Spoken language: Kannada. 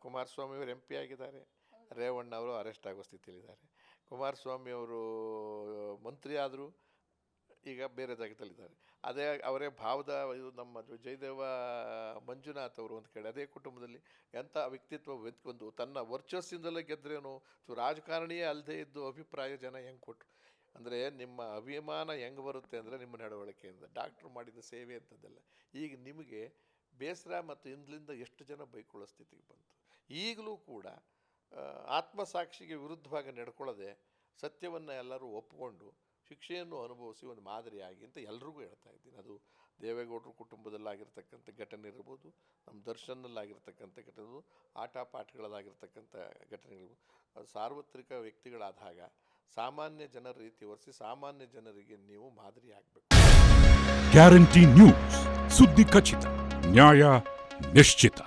ಕುಮಾರಸ್ವಾಮಿ ಅವರು MP ಆಗಿದ್ದಾರೆ, ರೇವಣ್ಣ ಅವರು ಅರೆಸ್ಟ್ ಆಗೋ ಸ್ಥಿತಿಯಲ್ಲಿದ್ದಾರೆ. ಕುಮಾರಸ್ವಾಮಿ ಅವರು ಮಂತ್ರಿ ಆದರು, ಈಗ ಬೇರೆ ಜಾಗದಲ್ಲಿದ್ದಾರೆ. ಅದೇ ಅವರೇ ಭಾವದ ಇದು ನಮ್ಮ ಜಯದೇವ ಮಂಜುನಾಥ್ ಅವರು ಒಂದು ಕಡೆ ಅದೇ ಕುಟುಂಬದಲ್ಲಿ ಎಂಥ ವ್ಯಕ್ತಿತ್ವ ಒಂದು ತನ್ನ ವರ್ಚಸ್ಸಿಂದಲೇ ಗೆದ್ರೇನು ರಾಜಕಾರಣಿಯೇ ಅಲ್ಲದೆ ಇದ್ದು ಅಭಿಪ್ರಾಯ ಜನ ಹೆಂಗೆ ಕೊಟ್ಟರು ಅಂದರೆ ನಿಮ್ಮ ಅಭಿಮಾನ ಹೆಂಗೆ ಬರುತ್ತೆ ಅಂದರೆ ನಿಮ್ಮ ನಡವಳಿಕೆಯಿಂದ. ಡಾಕ್ಟ್ರು ಮಾಡಿದ ಸೇವೆ ಅಂತದ್ದೆಲ್ಲ ಈಗ ನಿಮಗೆ ಬೇಸರ ಮತ್ತು ಇಂದ್ಲಿಂದ ಎಷ್ಟು ಜನ ಬೈಕೊಳ್ಳೋ ಸ್ಥಿತಿಗೆ ಬಂತು. ಈಗಲೂ ಕೂಡ ಆತ್ಮಸಾಕ್ಷಿಗೆ ವಿರುದ್ಧವಾಗಿ ನಡ್ಕೊಳ್ಳದೆ ಸತ್ಯವನ್ನು ಎಲ್ಲರೂ ಒಪ್ಪಿಕೊಂಡು ಶಿಕ್ಷೆಯನ್ನು ಅನುಭವಿಸಿ ಒಂದು ಮಾದರಿಯಾಗಿ ಅಂತ ಎಲ್ರಿಗೂ ಹೇಳ್ತಾ ಇದ್ದೀನಿ. ಅದು ದೇವೇಗೌಡರ ಕುಟುಂಬದಲ್ಲಾಗಿರ್ತಕ್ಕಂಥ ಘಟನೆ ಇರ್ಬೋದು, ನಮ್ಮ ದರ್ಶನದಲ್ಲಾಗಿರ್ತಕ್ಕಂಥ ಘಟನೆ, ಆಟ ಪಾಠಗಳಲ್ಲಾಗಿರ್ತಕ್ಕಂಥ ಘಟನೆಗಳು. ಸಾರ್ವತ್ರಿಕ ವ್ಯಕ್ತಿಗಳಾದಾಗ ಸಾಮಾನ್ಯ ಜನರ ರೀತಿ ವರ್ತಿಸಿ ಸಾಮಾನ್ಯ ಜನರಿಗೆ ನೀವು ಮಾದರಿ ಆಗಬೇಕು. ಗ್ಯಾರಂಟಿ ನ್ಯೂಸ್, ಸುದ್ದಿ ಖಚಿತ, ನ್ಯಾಯ ನಿಶ್ಚಿತ.